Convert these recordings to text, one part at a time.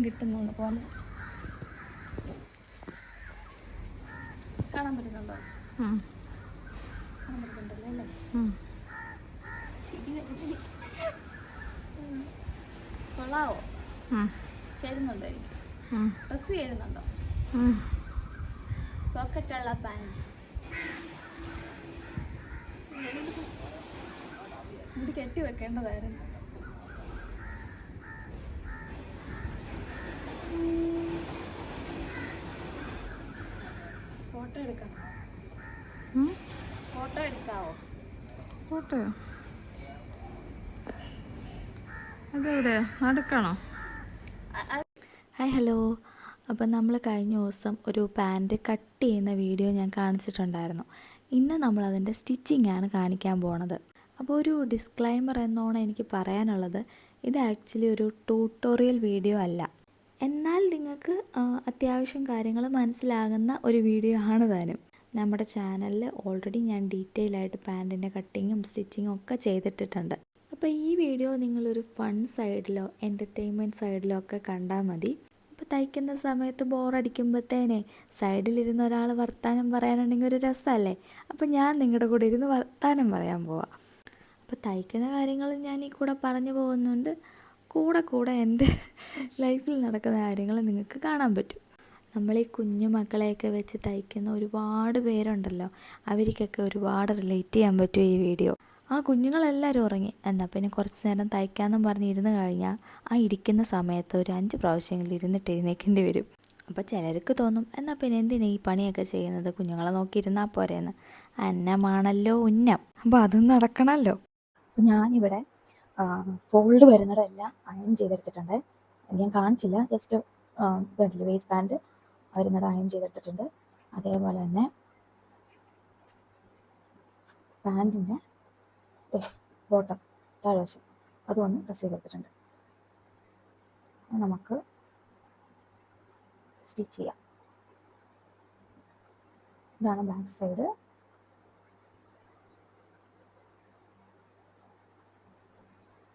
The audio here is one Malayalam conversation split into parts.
കിട്ടുന്നു പോലെ കാണാൻ പറ്റുന്നുണ്ടോ? കാണാൻ പറ്റുന്നുണ്ടല്ലോ അല്ലേ? കൊള്ളാവോ? ചേരുന്നുണ്ടോ? എനിക്ക് ഡ്രസ്സ് ചേരുന്നുണ്ടോ? പോക്കറ്റുള്ള പാൻറ് മുടി കെട്ടി വെക്കേണ്ടതായിരുന്നു. ഫോട്ടോ എടുക്കാം. ഫോട്ടോ എടുക്കാവോ? ഫോട്ടോയോ? അതെവിടെ നടക്കണോ? Hi hello. അപ്പം നമ്മൾ കഴിഞ്ഞ ദിവസം ഒരു പാൻറ് കട്ട് ചെയ്യുന്ന വീഡിയോ ഞാൻ കാണിച്ചിട്ടുണ്ടായിരുന്നു. ഇന്ന് നമ്മളതിൻ്റെ സ്റ്റിച്ചിങ് ആണ് കാണിക്കാൻ പോണത്. അപ്പോൾ ഒരു ഡിസ്ക്ലൈമർ എന്നോണം എനിക്ക് പറയാനുള്ളത്, ഇത് ആക്ച്വലി ഒരു ട്യൂട്ടോറിയൽ വീഡിയോ അല്ല. എന്നാൽ നിങ്ങൾക്ക് അത്യാവശ്യം കാര്യങ്ങൾ മനസ്സിലാകുന്ന ഒരു വീഡിയോ ആണ് താനും. നമ്മുടെ ചാനലിൽ ഓൾറെഡി ഞാൻ ഡീറ്റെയിൽ ആയിട്ട് പാൻറ്റിൻ്റെ കട്ടിങ്ങും സ്റ്റിച്ചിങ്ങും ഒക്കെ ചെയ്തിട്ടിട്ടുണ്ട്. അപ്പോൾ ഈ വീഡിയോ നിങ്ങളൊരു ഫൺ സൈഡിലോ എൻ്റർടൈൻമെൻറ്റ് സൈഡിലോ ഒക്കെ കണ്ടാൽ മതി. അപ്പോൾ തയ്ക്കുന്ന സമയത്ത് ബോറടിക്കുമ്പോഴത്തേനെ സൈഡിലിരുന്ന ഒരാൾ വർത്താനം പറയാനുണ്ടെങ്കിൽ ഒരു രസമല്ലേ? അപ്പോൾ ഞാൻ നിങ്ങളുടെ കൂടെ ഇരുന്ന് വർത്താനം പറയാൻ പോവാം. അപ്പോൾ തയ്ക്കുന്ന കാര്യങ്ങൾ ഞാൻ ഈ കൂടെ പറഞ്ഞു പോകുന്നുണ്ട്. കൂടെ എൻ്റെ ലൈഫിൽ നടക്കുന്ന കാര്യങ്ങൾ നിങ്ങൾക്ക് കാണാൻ പറ്റും. നമ്മൾ ഈ കുഞ്ഞു മക്കളെയൊക്കെ വെച്ച് തയ്ക്കുന്ന ഒരുപാട് പേരുണ്ടല്ലോ, അവർക്കൊക്കെ ഒരുപാട് റിലേറ്റ് ചെയ്യാൻ പറ്റും ഈ വീഡിയോ. ആ കുഞ്ഞുങ്ങളെല്ലാവരും ഉറങ്ങി. എന്നാൽ പിന്നെ കുറച്ച് നേരം തയ്ക്കാമെന്നും പറഞ്ഞ് ഇരുന്ന് കഴിഞ്ഞാൽ ആ ഇരിക്കുന്ന സമയത്ത് ഒരു 5 പ്രാവശ്യങ്ങളിൽ ഇരുന്നിട്ട് എഴുന്നേൽക്കേണ്ടി വരും. അപ്പോൾ ചിലർക്ക് തോന്നും, എന്നാൽ പിന്നെ എന്തിനാ ഈ പണിയൊക്കെ ചെയ്യുന്നത്, കുഞ്ഞുങ്ങളെ നോക്കിയിരുന്നാൽ പോരെയെന്ന്. അന്നമാണല്ലോ ഉന്നം, അപ്പോൾ അതും നടക്കണമല്ലോ. അപ്പോൾ ഞാനിവിടെ ഫോൾഡ് വരുന്നിടമെല്ലാം അയൺ ചെയ്തെടുത്തിട്ടുണ്ട്. ഞാൻ കാണിച്ചില്ല, ജസ്റ്റ് ഇതുണ്ടല്ലോ വേസ്റ്റ് പാൻറ്റ് വരുന്നിടം അയൺ ചെയ്തെടുത്തിട്ടുണ്ട്. അതേപോലെ തന്നെ പാൻറ്റിൻ്റെ ബോട്ടം താഴ്വശം അതും ഒന്ന് പ്രസ് ചെയ്തെടുത്തിട്ടുണ്ട്. നമുക്ക് സ്റ്റിച്ച് ചെയ്യാം. ഇതാണ് ബാക്ക് സൈഡ്.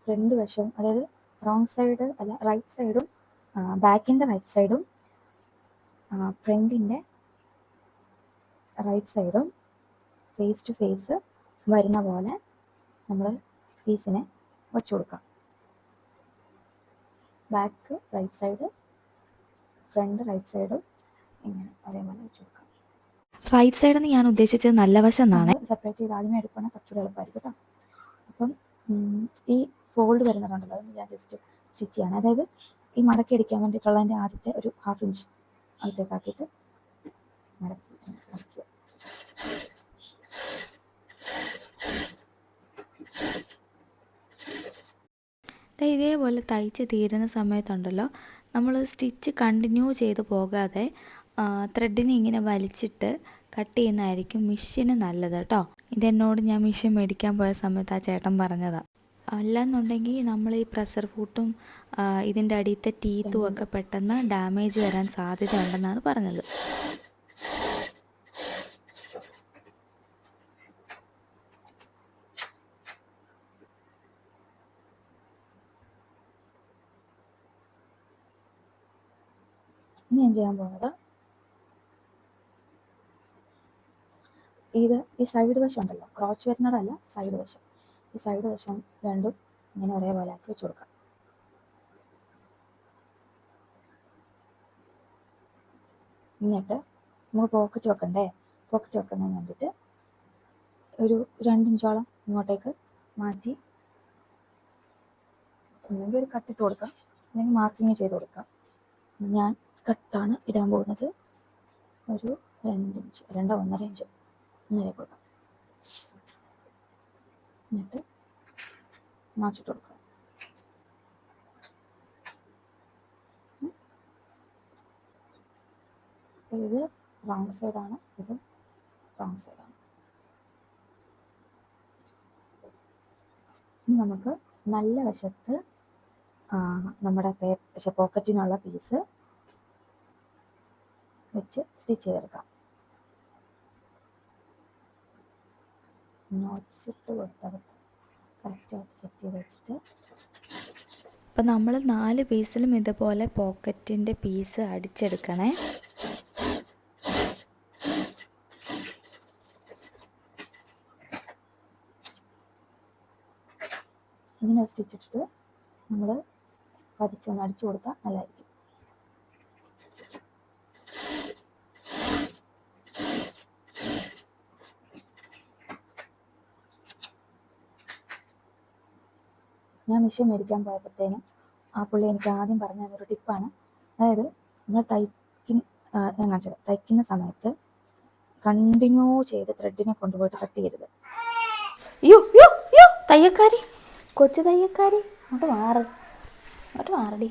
ഫ്രണ്ട് വശവും, അതായത് റോങ് സൈഡ് അല്ല റൈറ്റ് സൈഡും, ബാക്കിൻ്റെ റൈറ്റ് സൈഡും ഫ്രണ്ടിൻ്റെ റൈറ്റ് സൈഡും ഫേസ് ടു ഫേസ് വരുന്ന പോലെ നമ്മൾ പീസിനെ വച്ചു കൊടുക്കാം. Back right side, front right സൈഡും ഇങ്ങനെ അതേപോലെ വെച്ച് കൊടുക്കാം. റൈറ്റ് സൈഡ് എന്ന് ഞാൻ ഉദ്ദേശിച്ചത് നല്ല വശം എന്നാണ്. സെപ്പറേറ്റ് ചെയ്ത് ആദ്യമേ എടുക്കുകയാണെങ്കിൽ കുറച്ചുകൂടെ എളുപ്പമായിരിക്കും കേട്ടോ. അപ്പം ഈ ഫോൾഡ് വരുന്നുണ്ടല്ലോ, അതൊന്ന് ഞാൻ ജസ്റ്റ് സ്റ്റിച്ച് ചെയ്യണം. അതായത് ഈ മടക്കി അടിക്കാൻ വേണ്ടിയിട്ടുള്ളതിൻ്റെ ആദ്യത്തെ ഒരു 1/2 ഇഞ്ച് അകത്തേക്കാക്കിയിട്ട് മടക്കുക. ഇതേപോലെ തയ്ച്ച് തീരുന്ന സമയത്തുണ്ടല്ലോ, നമ്മൾ സ്റ്റിച്ച് കണ്ടിന്യൂ ചെയ്ത് പോകാതെ ത്രെഡിനെ ഇങ്ങനെ വലിച്ചിട്ട് കട്ട് ചെയ്യുന്നതായിരിക്കും മെഷീന് നല്ലത് കേട്ടോ. ഇതെന്നോട് ഞാൻ മെഷീൻ മേടിക്കാൻ പോയ സമയത്ത് ആ ചേട്ടൻ പറഞ്ഞതാണ്. അല്ലെന്നുണ്ടെങ്കിൽ നമ്മൾ ഈ പ്രഷർ ഫൂട്ടും ഇതിൻ്റെ അടിയത്തെ ടീത്തും ഒക്കെ പെട്ടെന്ന് ഡാമേജ് വരാൻ സാധ്യത ഉണ്ടെന്നാണ് പറഞ്ഞത്. ഇനി ഞാൻ ചെയ്യാൻ പോകുന്നത്, ഈ സൈഡ് വശം ഉണ്ടല്ലോ, ക്രോച്ച് വരുന്നതല്ല സൈഡ് വശം, ഈ സൈഡ് വശം രണ്ടും ഇങ്ങനെ ഒരേപോലെ ആക്കി വെച്ച് കൊടുക്കാം. എന്നിട്ട് നമുക്ക് പോക്കറ്റ് വെക്കണ്ടേ, പോക്കറ്റ് വെക്കുന്നതിന് വേണ്ടിയിട്ട് ഒരു 2 ഇഞ്ചോളം ഇങ്ങോട്ടേക്ക് മാറ്റി ഒന്നെങ്കിൽ ഒരു കട്ടിട്ട് കൊടുക്കാം, അല്ലെങ്കിൽ മാർക്കിങ് ചെയ്ത് കൊടുക്കാം. ഞാൻ കട്ടാണ് ഇടാൻ പോകുന്നത്. ഒരു 2 ഇഞ്ച്, 1.5 ഇഞ്ച് നേരെ കൊടുക്കാം. എന്നിട്ട് മാച്ചിട്ട് കൊടുക്കാം. ഇത് റോങ് സൈഡാണ്, ഇത് റോങ് സൈഡാണ്. ഇനി നമുക്ക് നല്ല വശത്ത് നമ്മുടെ പോക്കറ്റിനുള്ള പീസ് വെച്ച് സ്റ്റിച്ച് ചെയ്തെടുക്കാം. നോച്ചിട്ട് കൊടുത്തടുത്ത് കറക്റ്റായിട്ട് സെറ്റ് ചെയ്ത് വെച്ചിട്ട് അപ്പം നമ്മൾ 4 പീസിലും ഇതുപോലെ പോക്കറ്റിൻ്റെ പീസ് അടിച്ചെടുക്കണേ. ഇങ്ങനെ ഒരു സ്റ്റിച്ച് ഇട്ടിട്ട് നമ്മൾ പതിച്ചൊന്ന് അടിച്ചു കൊടുത്താൽ നല്ലതായിരിക്കും. ഞാൻ മെഷീൻ മേടിക്കാൻ പോയപ്പോഴത്തേനും ആ പുള്ളി എനിക്ക് ആദ്യം പറഞ്ഞ അതൊരു ടിപ്പാണ്. അതായത് നമ്മൾ ഞാൻ കാണിച്ചത് തയ്ക്കുന്ന സമയത്ത് കണ്ടിന്യൂ ചെയ്ത് ത്രെഡിനെ കൊണ്ടുപോയിട്ട് കട്ട് ചെയ്യരുത്. യോ യോ യോ തയ്യക്കാരി, കൊച്ചു തയ്യക്കാരി, അങ്ങോട്ട് മാറടി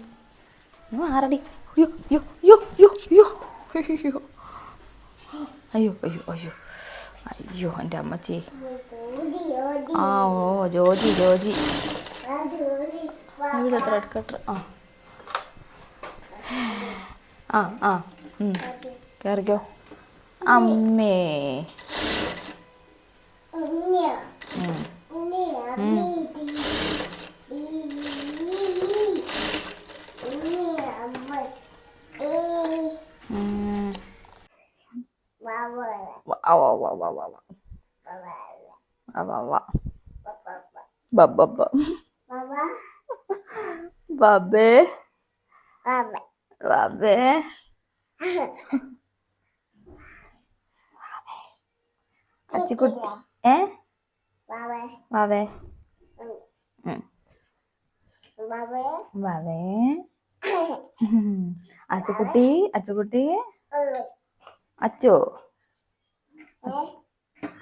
മാറടി. യോ യോ യോ യോ യോ അയ്യോ അയ്യോ അയ്യോ അയ്യോ അയ്യോ എൻ്റെ അമ്മച്ചി. ആ ഓ ജോജി ഇവിടെ ത്രെഡ് കട്ടർ. കയറിക്കോ അമ്മേ. ബാബേ അച്ചിക്കുട്ടി വാവേ അച്ചുകുട്ടി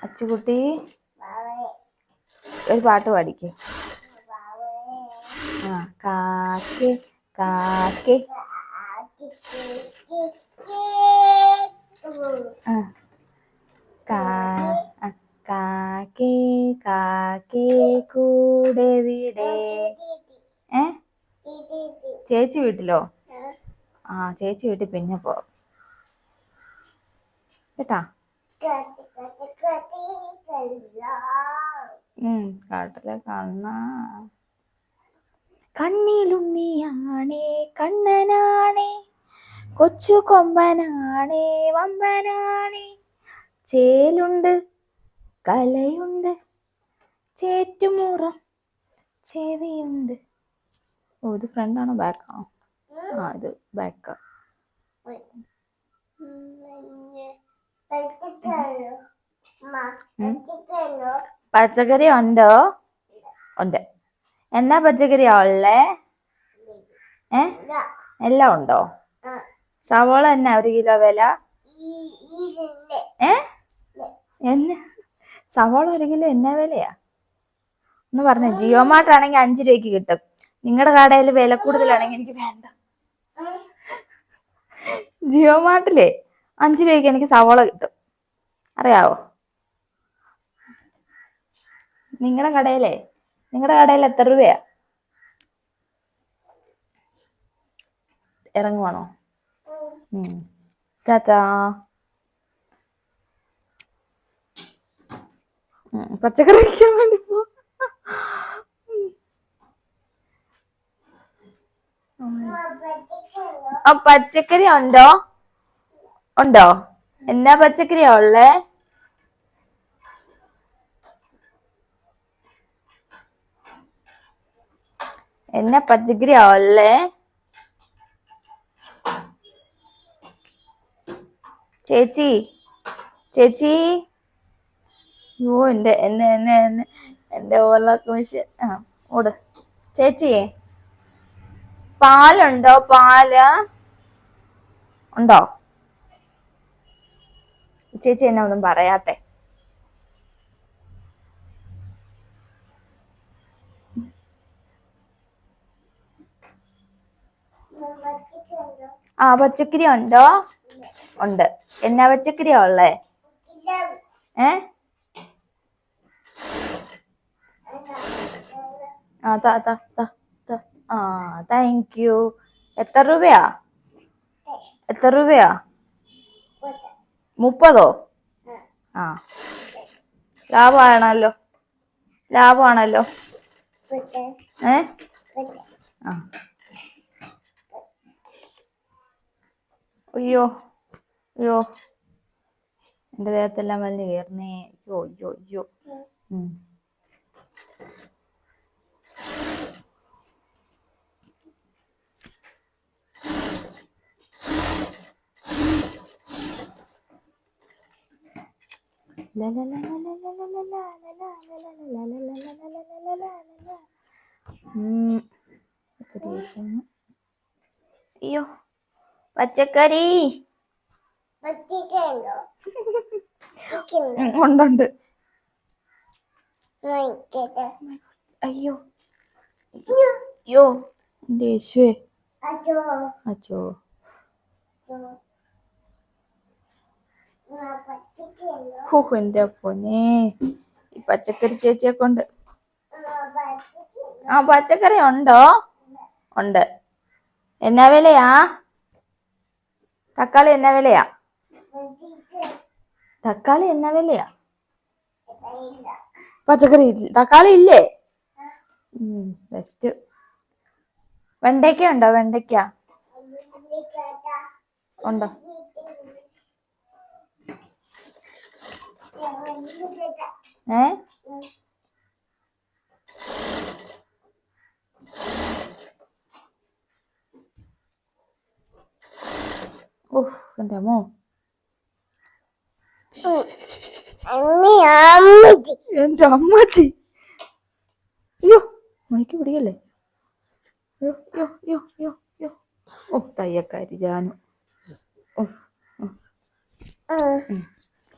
അച്ചുകുട്ടി ഒരു പാട്ട് പാടിക്കേ. കാക്കേ കാക്കേ കാക്കേ കാക്കേ കൂടെ വിടെ. ചേച്ചി വീട്ടിലോ? ചേച്ചി വീട്ടിൽ പിന്നെ പോ കേട്ടാ. കാട്ടിലെ കണ്ണ കണ്ണിലുണ്ണിയാണേ കണ്ണനാണേ കൊച്ചു കൊമ്പനാണേ വമ്പനാണേ ചേലുണ്ട് കലയുണ്ട് ചേറ്റുമുറം ചെവിയുണ്ട്. ഇത് ഫ്രണ്ടാണോ ബാക്കാണോ? ഇത് ബാക്കാ. പച്ചക്കറി ഉണ്ടോ? ഉണ്ട്. എന്നാ പച്ചക്കറിയാ ഉള്ളേ? എല്ലാം ഉണ്ടോ? സവോള എന്നാ 1 കിലോ വില? എന്നാ സവോള 1 കിലോ എന്നാ വിലയാ ഒന്ന് പറഞ്ഞേ. ജിയോ മാർട്ട് ആണെങ്കിൽ 5 രൂപയ്ക്ക് കിട്ടും. നിങ്ങളുടെ കടയിൽ വില കൂടുതലാണെങ്കിൽ എനിക്ക് വേണ്ട. ജിയോ മാർട്ടിലെ 5 രൂപയ്ക്ക് എനിക്ക് സവോള കിട്ടും, അറിയാവോ? നിങ്ങളുടെ കടയിൽ എത്ര രൂപയാ? ഇറങ്ങുവാണോ? ടാറ്റാ. പച്ചക്കറി വയ്ക്കാൻ വേണ്ടി പോ. പച്ചക്കറി ഉണ്ടോ? എന്നാ പച്ചക്കറിയാ ഉള്ളേ? എന്നാ പച്ചക്കറിയാ ഉള്ളേ? ചേച്ചി യോ എന്റെ ഓർലക്ക് മെഷീൻ ഓട്. ചേച്ചി പാലുണ്ടോ? പാല് ഉണ്ടോ? ചേച്ചി എന്നാ ഒന്നും പറയാത്തെ? പച്ചക്കറി ഉണ്ടോ? ഉണ്ട്. എന്നാ പച്ചക്കറിയാ ഉള്ളേ? Thank you. എത്ര രൂപയാ? 30? ലാഭമാണല്ലോ. ആ അയ്യോ അയ്യോ എൻ്റെ ദേഹത്തെല്ലാം വലിഞ്ഞ് കയറുന്നേ. അയ്യോ അയ്യോ അയ്യോ. അയ്യോ പച്ചക്കറി ഉണ്ടുണ്ട്. അയ്യോ അയ്യോ എൻ്റെ യേശുവേ. അച്ചോ എൻ്റെ പൊന്നേ ഈ പച്ചക്കറി ചേച്ചിയെ കൊണ്ട്. ആ പച്ചക്കറി ഉണ്ടോ? ഉണ്ട്. എന്നാ വിലയാ തക്കാളി? എന്നാ വിലയാ തക്കാളി? എന്നാ വിലയാ? പച്ചക്കറി തക്കാളി ഇല്ലേ? ബെസ്റ്റ്. വെണ്ടയ്ക്ക ഉണ്ടോ? വെണ്ടയ്ക്ക ഉണ്ടോ? എൻ്റെ അമ്മോ. എൻ്റെ അമ്മച്ചി. അയ്യോ മൈക്ക് പിടിക്കല്ലേ. ഓ തയ്യക്കാരി ജാനു.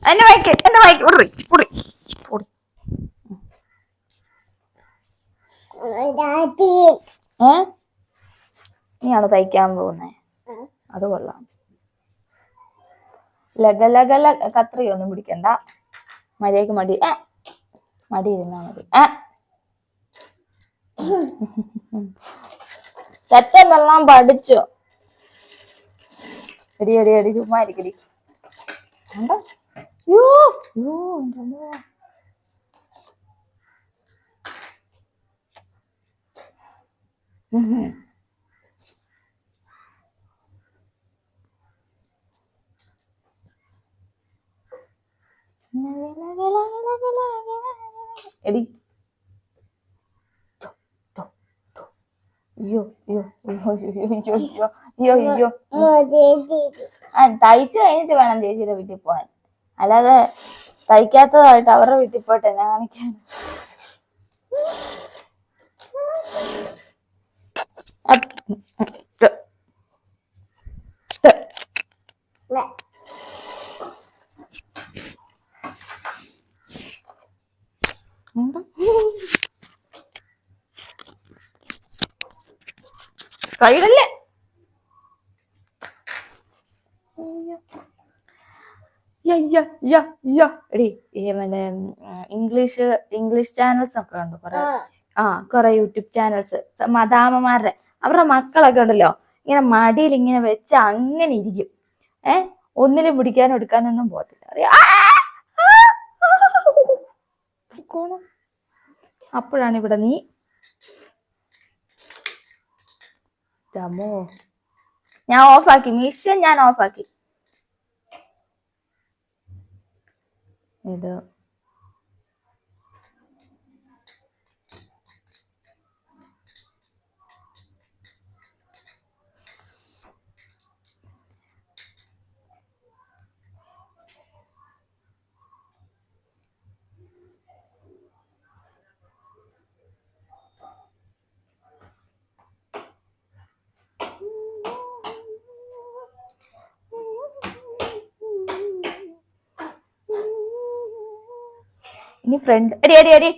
എന്റെ മൈക്ക് നീയാണോ തയ്ക്കാൻ പോകുന്നേ? അത് കൊള്ളാം. ലഗ കത്രിയൊന്നും പിടിക്കണ്ട. മര്യാദക്ക് മടി ഇരുന്നാ മതി. സെറ്റപ്പ് എല്ലാം പഠിച്ചോ? എടി ചുമ്മാ ഇരിക്കടി. എടി തയ്ച്ചു കഴിഞ്ഞിട്ട് വേണം ചേച്ചിയുടെ വീട്ടിൽ പോവാൻ. അല്ലാതെ തയ്ക്കാത്തതായിട്ട് അവരുടെ വീട്ടിൽ പോയിട്ട് എന്നാ കാണിക്കാൻ? കൈയിടല്ലേ. എടി മറ്റേ ഇംഗ്ലീഷ് ചാനൽസ് ഒക്കെ ഉണ്ട് കുറെ. കുറെ യൂട്യൂബ് ചാനൽസ് മദാമ്മമാരുടെ. അവരുടെ മക്കളൊക്കെ ഉണ്ടല്ലോ ഇങ്ങനെ മടിയിൽ ഇങ്ങനെ വെച്ച് അങ്ങനെ ഇരിക്കും. ഒന്നിലും പിടിക്കാനും എടുക്കാനൊന്നും പോകത്തില്ല. അറിയാ. അപ്പോഴാണ് ഇവിടെ നീ. ഞാൻ ഓഫാക്കി മിഷൻ. ഞാൻ ഓഫാക്കി. ഇത് ഇനി ഫ്രണ്ട്. അടി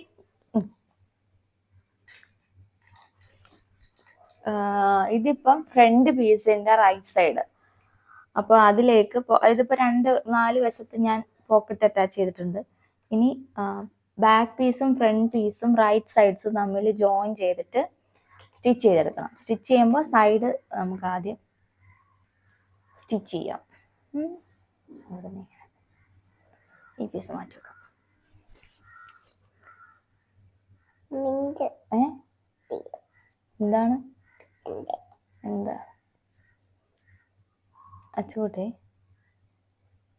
ഇതിപ്പം ഫ്രണ്ട് പീസിന്റെ റൈറ്റ് സൈഡ്. അപ്പൊ അതിലേക്ക് ഇതിപ്പോ 4 വശത്ത് ഞാൻ പോക്കറ്റ് അറ്റാച്ച് ചെയ്തിട്ടുണ്ട്. ഇനി ബാക്ക് പീസും ഫ്രണ്ട് പീസും റൈറ്റ് സൈഡ്സും തമ്മിൽ ജോയിൻ ചെയ്തിട്ട് സ്റ്റിച്ച് ചെയ്തെടുക്കണം. സ്റ്റിച്ച് ചെയ്യുമ്പോൾ സൈഡ് നമുക്ക് ആദ്യം സ്റ്റിച്ച് ചെയ്യാം. ഈ പീസ് മാറ്റി വെക്കാം. എന്താണ് എന്താ അച്ചുകൂട്ടെ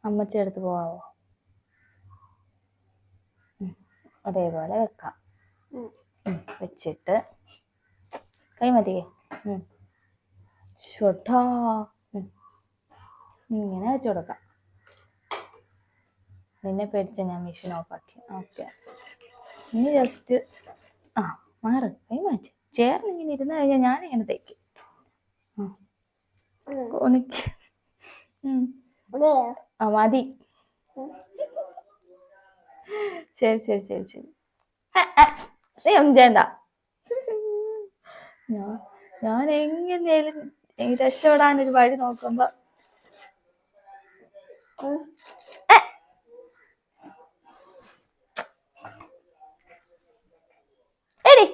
അമ്മച്ചി അടുത്ത് പോവാവോ? ഒരേപോലെ വെക്കാം. വെച്ചിട്ട് കൈ മതിയേ. ഷോട്ടാ ഇങ്ങനെ വെച്ച് കൊടുക്കാം. നിന്നെ പേടിച്ച ഞാൻ മെഷീൻ ഓഫാക്കി. ഓക്കെ, ഇനി ജസ്റ്റ് മാറ്, കൈ മാറ്റി. ചേർന്നിങ്ങനെ ഇരുന്ന് കഴിഞ്ഞാൽ ഞാനിങ്ങനെ തയ്ക്കും. മതി. ശരി ശരി ശരി ശരി. നീ ഒന്നും ചെയ്യണ്ട. ഞാൻ എങ്ങനെയാലും രക്ഷപ്പെടാനൊരു വഴി നോക്കുമ്പോ എടി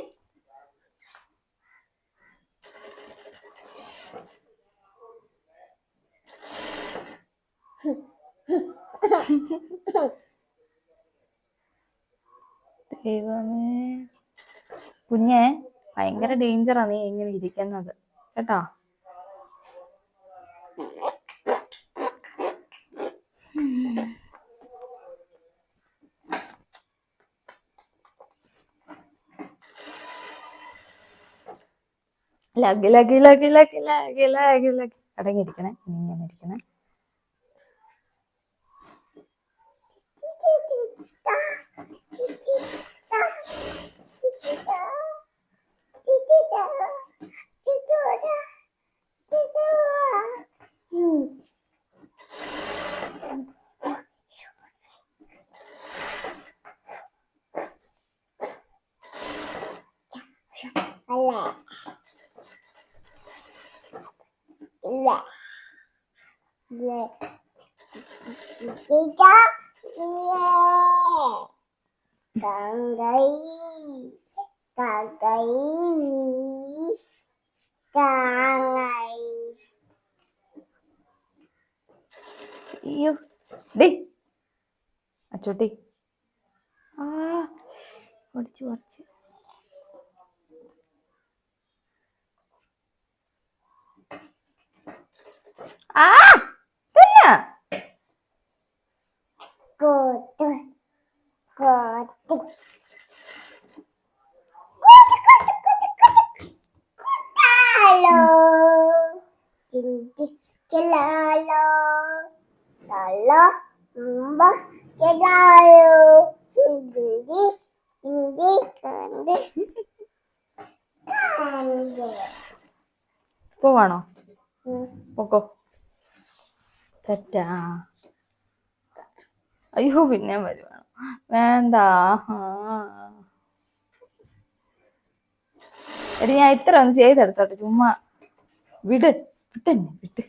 ദൈവമേ, കുഞ്ഞെ ഭയങ്കര ഡേഞ്ചറാ നീ ഇങ്ങനെ ഇരിക്കുന്നത് കേട്ടോ. ലഗ് ലഗ് ലഗ് ലഗ് ലഗ് ലഗ് ലഗ് അടങ്ങിയിരിക്കണേ, ഇങ്ങനെ ഇരിക്കണേ. അയ്യോ ഡേ അച്ചോട്ടി ഒടിച്ചു കുറച്ച്. പിന്നെ പോവാണോ? പോക്കോ. തെറ്റാ. അയ്യോ പിന്നെ വരുവാണോ? വേണ്ട. എടി ഞാൻ ഇത്ര ഒന്ന് ചെയ്തെടുത്തോട്ടെ, ചുമ്മാ വിട്, വിട്ടെന്നെ വിട്ട്.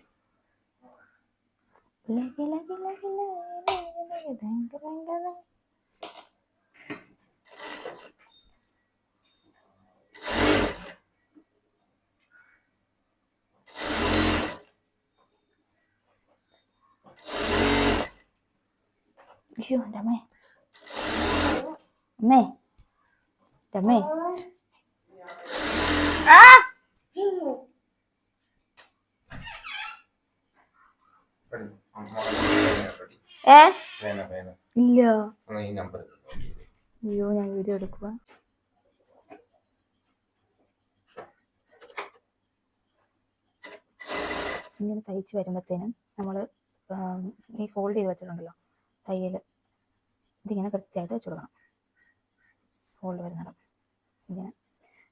അയ്യോ എൻ്റെ അമ്മേ, അമ്മേ അമ്മേ. ഇല്ല. അയ്യോ ഞാൻ വീഡിയോ എടുക്കുക. ഇങ്ങനെ തയ്ച്ച് വരുമ്പോഴത്തേനും നമ്മൾ ഈ ഫോൾഡ് ചെയ്ത് വെച്ചിട്ടുണ്ടല്ലോ തയ്യൽ, ഇതിങ്ങനെ കൃത്യമായിട്ട് വെച്ച് കൊടുക്കണം. ഫോൾഡ് വരുന്നിടം ഇങ്ങനെ,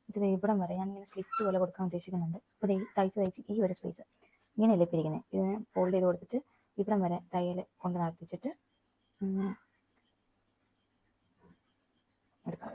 ഇത് ഇവിടം വരെ ഞാൻ ഇങ്ങനെ സ്ലിറ്റ് പോലെ കൊടുക്കാൻ ഉദ്ദേശിക്കുന്നുണ്ട്. അപ്പോൾ തയ്ച്ച് ഈ ഒരു സ്പേസ് ഇങ്ങനെയല്ലേ ഇപ്പം ഇരിക്കുന്നത്, ഇതിനെ ഫോൾഡ് ചെയ്ത് കൊടുത്തിട്ട് ഇവിടം വരെ തയ്യൽ കൊണ്ട് നടത്തിച്ചിട്ട് എടുക്കാം.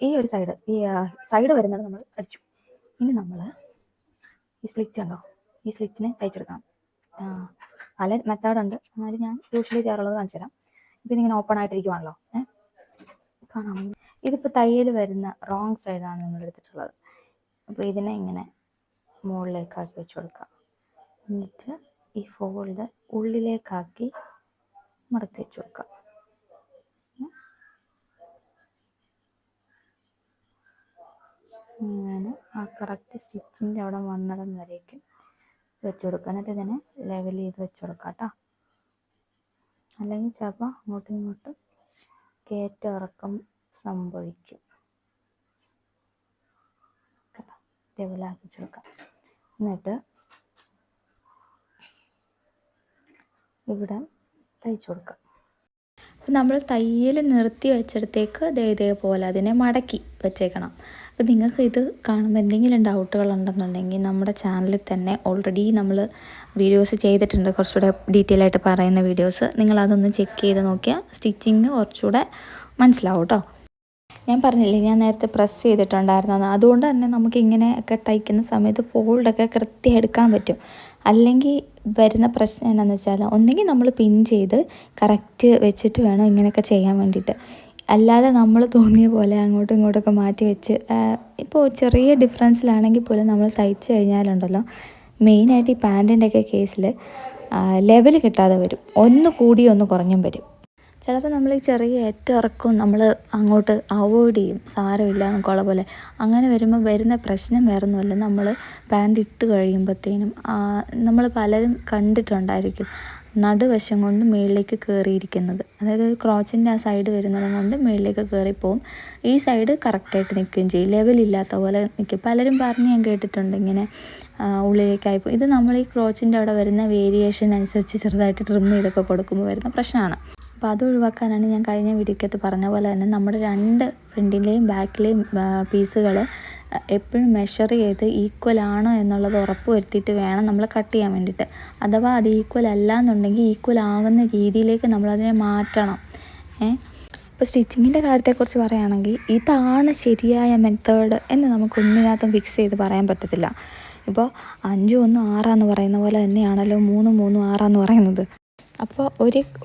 ഈ ഒരു സൈഡ് സൈഡ് വരുന്നത് നമ്മൾ അടിച്ചു. ഇനി നമ്മൾ ഈ സ്ലിറ്റ് ഉണ്ടോ, ഈ സ്ലിറ്റിനെ തയ്ച്ചെടുക്കണം. പല മെത്തേഡുണ്ട്, എന്നാലും ഞാൻ യൂഷ്വലി ചെയ്യാറുള്ളത് കാണിച്ചു തരാം. ഇപ്പം ഇതിങ്ങനെ ഓപ്പൺ ആയിട്ടിരിക്കുവാണല്ലോ, കാണാം. ഇതിപ്പോൾ തയ്യൽ വരുന്ന റോങ് സൈഡാണ് നമ്മൾ എടുത്തിട്ടുള്ളത്. അപ്പോൾ ഇതിനെ ഇങ്ങനെ മുകളിലേക്കാക്കി വെച്ച് കൊടുക്കാം. എന്നിട്ട് ഈ ഫോൾഡ് ഉള്ളിലേക്കാക്കി മടക്കി വെച്ച് കൊടുക്കാം. അങ്ങനെ ആ കറക്റ്റ് സ്റ്റിച്ചിൻ്റെ അവിടെ വന്നിടം വരേക്ക് വെച്ച് കൊടുക്കുക. എന്നിട്ട് ഇതിനെ ലെവൽ ചെയ്ത് വെച്ച് കൊടുക്കാം കേട്ടോ. അല്ലെങ്കിൽ ചിലപ്പോൾ അങ്ങോട്ടും ഇങ്ങോട്ടും കയറ്റിറക്കം സംഭവിക്കും. കേട്ടോ, ലെവലാക്കി വെച്ച് കൊടുക്കാം. എന്നിട്ട് ഇവിടെ തയ്ച്ചു കൊടുക്കാം. അപ്പം നമ്മൾ തയ്യൽ നിർത്തി വെച്ചിടത്തേക്ക് ഇതേപോലെ അതിനെ മടക്കി വെച്ചേക്കണം. അപ്പോൾ നിങ്ങൾക്ക് ഇത് കാണുമ്പോൾ എന്തെങ്കിലും ഡൗട്ടുകൾ ഉണ്ടെന്നുണ്ടെങ്കിൽ നമ്മുടെ ചാനലിൽ തന്നെ ഓൾറെഡി നമ്മൾ വീഡിയോസ് ചെയ്തിട്ടുണ്ട്, കുറച്ചുകൂടെ ഡീറ്റെയിൽ ആയിട്ട് പറയുന്ന വീഡിയോസ്. നിങ്ങളതൊന്ന് ചെക്ക് ചെയ്ത് നോക്കിയാൽ സ്റ്റിച്ചിങ് കുറച്ചുകൂടെ മനസ്സിലാവും കേട്ടോ. ഞാൻ പറഞ്ഞില്ലേ, ഞാൻ നേരത്തെ പ്രസ് ചെയ്തിട്ടുണ്ടായിരുന്നു. അതുകൊണ്ട് തന്നെ നമുക്ക് ഇങ്ങനെയൊക്കെ തയ്ക്കുന്ന സമയത്ത് ഫോൾഡൊക്കെ കൃത്യം എടുക്കാൻ പറ്റും. അല്ലെങ്കിൽ വരുന്ന പ്രശ്നം എന്താണെന്ന് വെച്ചാൽ, ഒന്നെങ്കിൽ നമ്മൾ പിൻ ചെയ്ത് കറക്റ്റ് വെച്ചിട്ട് വേണം ഇങ്ങനെയൊക്കെ ചെയ്യാൻ വേണ്ടിയിട്ട്. അല്ലാതെ നമ്മൾ തോന്നിയ പോലെ അങ്ങോട്ടും ഇങ്ങോട്ടൊക്കെ മാറ്റി വെച്ച് ഇപ്പോൾ ചെറിയ ഡിഫറൻസിലാണെങ്കിൽ പോലും നമ്മൾ തയ്ച്ച് കഴിഞ്ഞാലുണ്ടല്ലോ, മെയിനായിട്ട് ഈ പാൻറ്റിൻ്റെയൊക്കെ കേസിൽ ലെവൽ കിട്ടാതെ വരും. ഒന്ന് കൂടി ഒന്ന് കുറഞ്ഞും വരും. ചിലപ്പോൾ നമ്മൾ ഈ ചെറിയ ഇറക്കവും നമ്മൾ അങ്ങോട്ട് അവോയ്ഡ് ചെയ്യും, സാരമില്ല എന്നൊക്കെയുള്ള പോലെ. അങ്ങനെ വരുമ്പോൾ വരുന്ന പ്രശ്നം വേറൊന്നുമല്ല, നമ്മൾ പാൻറ് ഇട്ട് കഴിയുമ്പോഴത്തേനും നമ്മൾ പലരും കണ്ടിട്ടുണ്ടായിരിക്കും നടുവശം കൊണ്ട് മുകളിലേക്ക് കയറിയിരിക്കുന്നത്. അതായത് ക്രോച്ചിൻ്റെ ആ സൈഡ് വരുന്നത് കൊണ്ട് മുകളിലേക്ക് കയറിപ്പോവും. ഈ സൈഡ് കറക്റ്റായിട്ട് നിൽക്കുകയും ചെയ്യും, ലെവലില്ലാത്ത പോലെ നിൽക്കും. പലരും പറഞ്ഞ് ഞാൻ കേട്ടിട്ടുണ്ട് ഇങ്ങനെ ഉള്ളിലേക്കായിപ്പോൾ. ഇത് നമ്മൾ ഈ ക്രോച്ചിൻ്റെ അവിടെ വരുന്ന വേരിയേഷൻ അനുസരിച്ച് ചെറുതായിട്ട് ട്രിം ചെയ്തൊക്കെ കൊടുക്കുമ്പോൾ വരുന്ന പ്രശ്നമാണ്. അപ്പോൾ അത് ഒഴിവാക്കാനാണ് ഞാൻ കഴിഞ്ഞ വീഡിയോക്കകത്ത് പറഞ്ഞ പോലെ തന്നെ നമ്മുടെ രണ്ട് ഫ്രണ്ടിലെയും ബാക്കിലെയും പീസുകൾ എപ്പോഴും മെഷർ ചെയ്ത് ഈക്വൽ ആണോ എന്നുള്ളത് ഉറപ്പ് വരുത്തിയിട്ട് വേണം നമ്മൾ കട്ട് ചെയ്യാൻ വേണ്ടിയിട്ട്. അഥവാ അത് ഈക്വൽ അല്ല എന്നുണ്ടെങ്കിൽ ഈക്വൽ ആകുന്ന രീതിയിലേക്ക് നമ്മളതിനെ മാറ്റണം. ഇപ്പോൾ സ്റ്റിച്ചിങ്ങിൻ്റെ കാര്യത്തെക്കുറിച്ച് പറയുകയാണെങ്കിൽ ഇതാണ് ശരിയായ മെത്തേഡ് എന്ന് നമുക്കൊന്നിനകത്തും ഫിക്സ് ചെയ്ത് പറയാൻ പറ്റത്തില്ല. ഇപ്പോൾ 5 1 6 പറയുന്ന പോലെ തന്നെയാണല്ലോ 3 3 6 പറയുന്നത്. അപ്പോൾ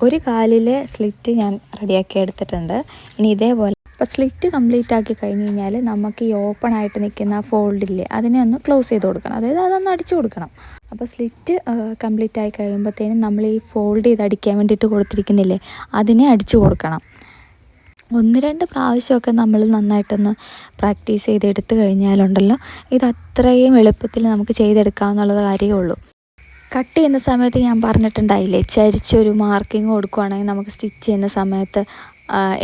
ഒരു കാലിലെ സ്ലിറ്റ് ഞാൻ റെഡിയാക്കി എടുത്തിട്ടുണ്ട്. ഇനി ഇതേപോലെ അപ്പോൾ സ്ലിറ്റ് കംപ്ലീറ്റ് ആക്കി കഴിഞ്ഞ് കഴിഞ്ഞാൽ നമുക്ക് ഈ ഓപ്പൺ ആയിട്ട് നിൽക്കുന്ന ഫോൾഡില്ലേ അതിനെ ഒന്ന് ക്ലോസ് ചെയ്ത് കൊടുക്കണം, അതായത് അതൊന്ന് അടിച്ചു കൊടുക്കണം. അപ്പോൾ സ്ലിറ്റ് കംപ്ലീറ്റ് ആയി കഴിയുമ്പോഴത്തേനും നമ്മൾ ഈ ഫോൾഡ് ചെയ്ത് അടിക്കാൻ വേണ്ടിയിട്ട് കൊടുത്തിരിക്കുന്നില്ലേ അതിനെ അടിച്ചു കൊടുക്കണം. 1-2 പ്രാവശ്യമൊക്കെ നമ്മൾ നന്നായിട്ടൊന്ന് പ്രാക്ടീസ് ചെയ്തെടുത്ത് കഴിഞ്ഞാലുണ്ടല്ലോ, ഇത് അത്രയും എളുപ്പത്തിൽ നമുക്ക് ചെയ്തെടുക്കാവുന്നുള്ള കാര്യമേ ഉള്ളൂ. കട്ട് ചെയ്യുന്ന സമയത്ത് ഞാൻ പറഞ്ഞിട്ടുണ്ടായില്ലേ, ചരിച്ചൊരു മാർക്കിങ് കൊടുക്കുകയാണെങ്കിൽ നമുക്ക് സ്റ്റിച്ച് ചെയ്യുന്ന സമയത്ത്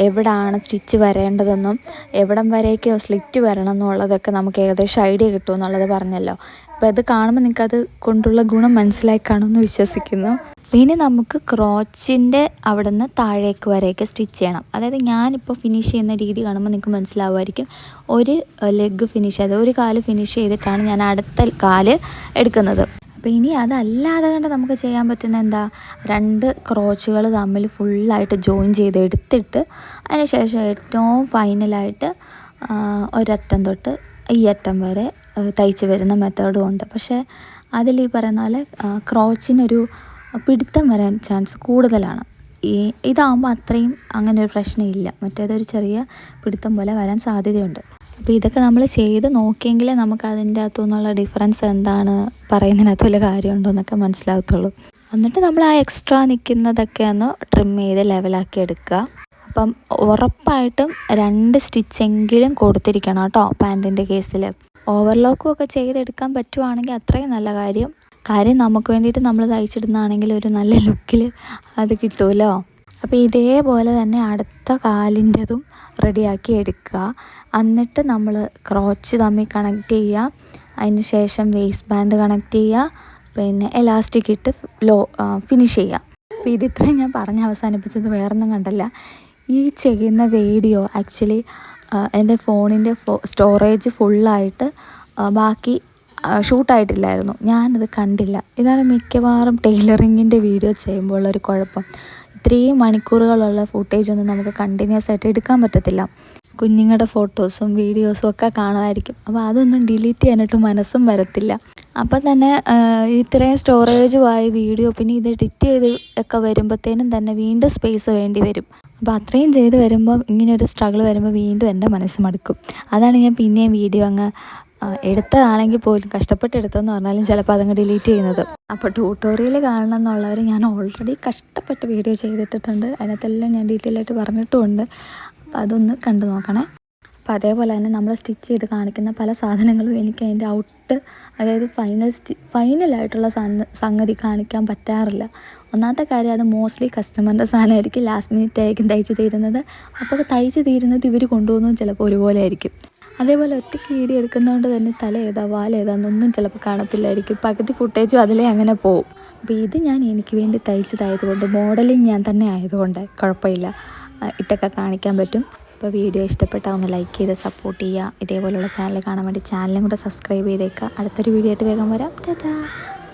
എവിടെയാണ് സ്റ്റിച്ച് വരേണ്ടതെന്നും എവിടം വരേക്ക് സ്ലിറ്റ് വരണം എന്നുള്ളതൊക്കെ നമുക്ക് ഏകദേശം ഐഡിയ കിട്ടുമെന്നുള്ളത് പറഞ്ഞല്ലോ. അപ്പോൾ ഇത് കാണുമ്പോൾ നിങ്ങൾക്കത് കൊണ്ടുള്ള ഗുണം മനസ്സിലായി കാണുമെന്ന് വിശ്വസിക്കുന്നു. ഇനി നമുക്ക് ക്രോച്ചിൻ്റെ അവിടെ നിന്ന് താഴേക്ക് വരേക്ക് സ്റ്റിച്ച് ചെയ്യണം. അതായത് ഞാനിപ്പോൾ ഫിനിഷ് ചെയ്യുന്ന രീതി കാണുമ്പോൾ നിങ്ങൾക്ക് മനസ്സിലാവുമായിരിക്കും. ഒരു ലെഗ് ഫിനിഷ് ചെയ്ത് ഒരു കാല് ഫിനിഷ് ചെയ്തിട്ടാണ് ഞാൻ അടുത്ത കാല് എടുക്കുന്നത്. അപ്പോൾ ഇനി അതല്ലാതെ കണ്ട് നമുക്ക് ചെയ്യാൻ പറ്റുന്ന എന്താ, 2 ക്രോച്ചുകൾ തമ്മിൽ ഫുള്ളായിട്ട് ജോയിൻ ചെയ്ത് എടുത്തിട്ട് അതിന് ശേഷം ഏറ്റവും ഫൈനലായിട്ട് ഒരറ്റം തൊട്ട് ഈ അറ്റം വരെ തയ്ച്ച് വരുന്ന മെത്തേഡും ഉണ്ട്. പക്ഷേ അതിൽ ഈ പറയുന്ന പോലെ ക്രോച്ചിനൊരു പിടുത്തം വരാൻ ചാൻസ് കൂടുതലാണ്. ഇതാകുമ്പോൾ അത്രയും അങ്ങനെ ഒരു പ്രശ്നമില്ല, മറ്റേതൊരു ചെറിയ പിടുത്തം പോലെ വരാൻ സാധ്യതയുണ്ട്. അപ്പോൾ ഇതൊക്കെ നമ്മൾ ചെയ്ത് നോക്കിയെങ്കിലേ നമുക്ക് അതിൻ്റെ അകത്തുനിന്നുള്ള ഡിഫറൻസ് എന്താണ്, പറയുന്നതിനകത്ത് വല്ല കാര്യമുണ്ടോ എന്നൊക്കെ മനസ്സിലാകത്തുള്ളൂ. എന്നിട്ട് നമ്മൾ ആ എക്സ്ട്രാ നിൽക്കുന്നതൊക്കെ ഒന്ന് ട്രിം ചെയ്ത് ലെവലാക്കി എടുക്കുക. അപ്പം ഉറപ്പായിട്ടും 2 സ്റ്റിച്ചെങ്കിലും കൊടുത്തിരിക്കണം കേട്ടോ പാൻറ്റിൻ്റെ കേസിൽ. ഓവർലോക്കും ഒക്കെ ചെയ്തെടുക്കാൻ പറ്റുവാണെങ്കിൽ അത്രയും നല്ല കാര്യം നമുക്ക് വേണ്ടിയിട്ട് നമ്മൾ തയ്ച്ചിടുന്നതാണെങ്കിൽ ഒരു നല്ല ലുക്കിൽ അത് കിട്ടുമല്ലോ. അപ്പോൾ ഇതേപോലെ തന്നെ അടുത്ത കാലിൻ്റെതും റെഡിയാക്കി എടുക്കുക. എന്നിട്ട് നമ്മൾ ക്രോച്ച് തമ്മിൽ കണക്ട് ചെയ്യുക, അതിന് ശേഷം വേസ്റ്റ് ബാൻഡ് കണക്ട് ചെയ്യുക, പിന്നെ എലാസ്റ്റിക് ഇട്ട് ഫിനിഷ് ചെയ്യുക. അപ്പോൾ ഇതിത്രയും ഞാൻ പറഞ്ഞ് അവസാനിപ്പിച്ചത് വേറൊന്നും കണ്ടല്ല. ഈ ചെയ്യുന്ന വീഡിയോ ആക്ച്വലി എൻ്റെ ഫോണിൻ്റെ സ്റ്റോറേജ് ഫുള്ളായിട്ട് ബാക്കി ഷൂട്ടായിട്ടില്ലായിരുന്നു, ഞാനത് കണ്ടില്ല. ഇതാണ് മിക്കവാറും ടൈലറിങ്ങിൻ്റെ വീഡിയോ ചെയ്യുമ്പോൾ ഉള്ളൊരു കുഴപ്പം. ഇത്രയും മണിക്കൂറുകളുള്ള ഫുട്ടേജ് ഒന്നും നമുക്ക് കണ്ടിന്യൂസ് ആയിട്ട് എടുക്കാൻ പറ്റത്തില്ല. കുഞ്ഞുങ്ങളുടെ ഫോട്ടോസും വീഡിയോസും ഒക്കെ കാണുമായിരിക്കും. അപ്പോൾ അതൊന്നും ഡിലീറ്റ് ചെയ്യാനായിട്ട് മനസ്സും വരത്തില്ല. അപ്പം തന്നെ ഇത്രയും സ്റ്റോറേജുമായി വീഡിയോ പിന്നെ ഇത് എഡിറ്റ് ചെയ്ത് ഒക്കെ വരുമ്പോഴത്തേനും തന്നെ വീണ്ടും സ്പേസ് വേണ്ടി വരും. അപ്പോൾ അത്രയും ചെയ്ത് വരുമ്പം ഇങ്ങനെയൊരു സ്ട്രഗിൾ വരുമ്പോൾ വീണ്ടും എൻ്റെ മനസ്സ് മടുക്കും. അതാണ് ഞാൻ പിന്നെയും വീഡിയോ അങ്ങ് എടുത്തതാണെങ്കിൽ പോലും കഷ്ടപ്പെട്ട് എടുത്തതെന്ന് പറഞ്ഞാലും ചിലപ്പോൾ അതങ്ങ് ഡിലീറ്റ് ചെയ്യുന്നത്. അപ്പോൾ ട്യൂട്ടോറിയൽ കാണണം എന്നുള്ളവർ ഞാൻ ഓൾറെഡി കഷ്ടപ്പെട്ട് വീഡിയോ ചെയ്തിട്ടുണ്ട്. അതിനകത്തെല്ലാം ഞാൻ ഡീറ്റെയിൽ ആയിട്ട് പറഞ്ഞിട്ടുമുണ്ട്. അപ്പോൾ അതൊന്ന് കണ്ടു നോക്കണേ. അപ്പോൾ അതേപോലെ തന്നെ നമ്മൾ സ്റ്റിച്ച് ചെയ്ത് കാണിക്കുന്ന പല സാധനങ്ങളും എനിക്ക് അതിൻ്റെ അതായത് ഫൈനലായിട്ടുള്ള സംഗതി കാണിക്കാൻ പറ്റാറില്ല. ഒന്നാമത്തെ കാര്യം അത് മോസ്റ്റ്ലി കസ്റ്റമറിൻ്റെ സാധനമായിരിക്കും. ലാസ്റ്റ് മിനിറ്റ് ആയിരിക്കും തയ്ച്ച് തീരുന്നത്. അപ്പോൾ തയ്ച്ച് തീരുന്നത് ഇവർ കൊണ്ടുപോകുന്നതും ചിലപ്പോൾ ഒരുപോലെ ആയിരിക്കും. അതേപോലെ ഒറ്റയ്ക്ക് വീഡിയോ എടുക്കുന്നതുകൊണ്ട് തന്നെ തല ഏതാ വാലേതാന്നൊന്നും ചിലപ്പോൾ കാണത്തില്ലായിരിക്കും. പകുതി ഫുട്ടേജും അതിലേ അങ്ങനെ പോവും. അപ്പോൾ ഇത് ഞാൻ എനിക്ക് വേണ്ടി തയ്ച്ചതായതുകൊണ്ട് മോഡലിങ് ഞാൻ തന്നെ ആയതുകൊണ്ട് കുഴപ്പമില്ല, ഇട്ടൊക്കെ കാണിക്കാൻ പറ്റും. അപ്പോൾ വീഡിയോ ഇഷ്ടപ്പെട്ടാൽ ഒന്ന് ലൈക്ക് ചെയ്ത് സപ്പോർട്ട് ചെയ്യുക. ഇതേപോലുള്ള ചാനൽ കാണാൻ വേണ്ടി ചാനലും കൂടെ സബ്സ്ക്രൈബ് ചെയ്തേക്കുക. അടുത്തൊരു വീഡിയോ ആയിട്ട് വേഗം വരാം. ടാറ്റാ.